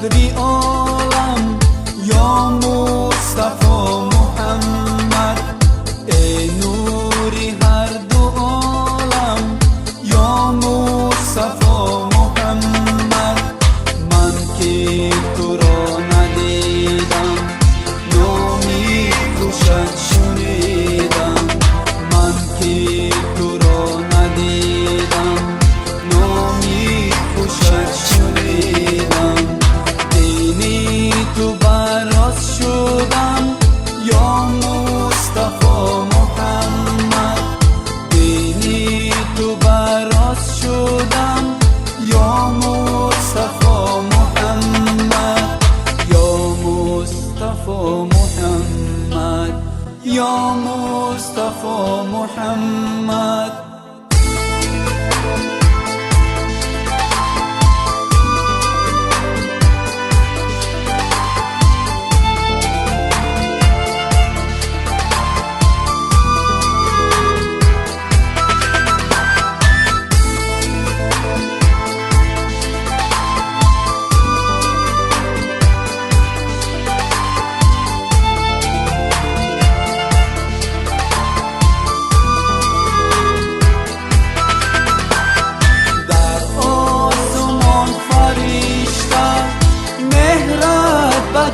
بدری عالم یا مصطفی محمد، ای نوری هر دو عالم یا مصطفی محمد. من که تو را ندیدم نامی خوشت شنیدم، من که تو را ندیدم نامی خوشت شنیدم. دینی تو براز شدم یا مصطفی محمد، دینی تو براز شدم یا مصطفی محمد، یا مصطفی محمد، یا مصطفی محمد.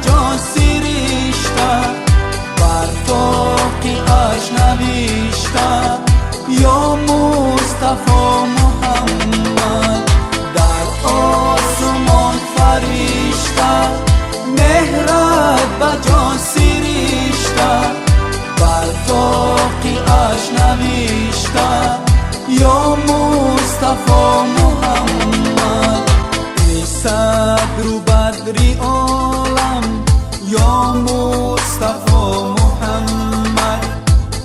جان سریشته بر فاقی اش نوشته یا مصطفی محمد. در آسمان فرشته مهرت به جان سریشته بر فاقی اش نوشته یا مصطفی محمد. ای صدر و بدری عالم یا مصطفی محمد،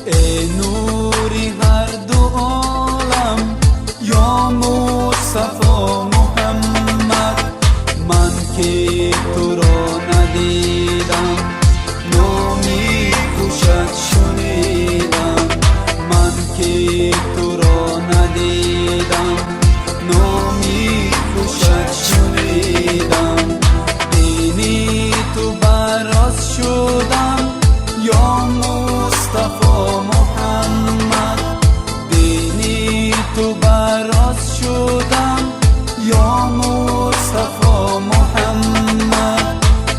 ای نوری هر دو عالم یا مصطفی محمد. من که تو را ندیدم نامی خوشت شنیدم، من که تو را ندیدم نامی خوشت شنیدم. دینی تو براز شدم یا مصطفی محمد، دینی تو براز شدم یا مصطفی محمد،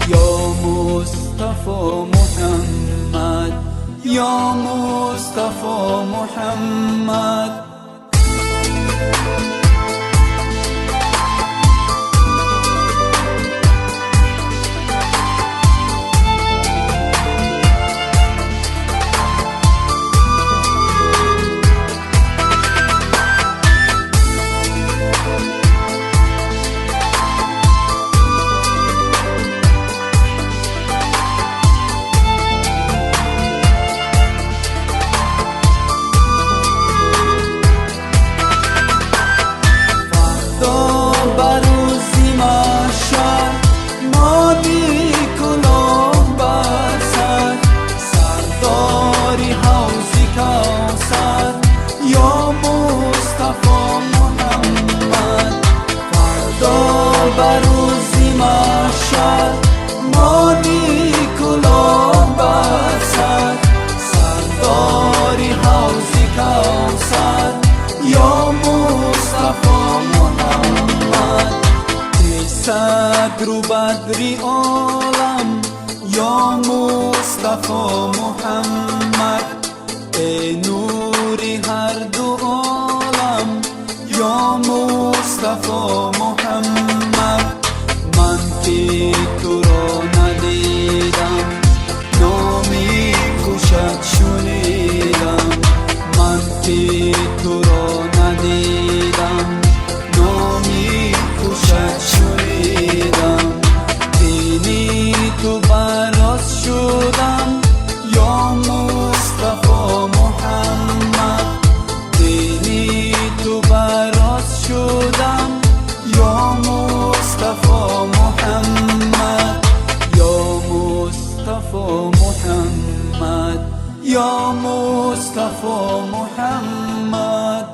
یا مصطفی محمد، یا مصطفی محمد. بروزی مشهد مانی کلاه بر سر، سرداری حوضی کوثر یا مصطفی محمد. ای صدر و بدری عالم یا مصطفی محمد، ای نوری هر دو عالم یا مصطفی محمد. من که تو را ندیدم نامی خوشت شنیدم، من که تو را ندیدم نامی خوشت شنیدم. دینی تو براز شدم یا مصطفی محمد، دینی تو براز شدم یا مصطفی محمد، یا مصطفی محمد، یا مصطفی محمد.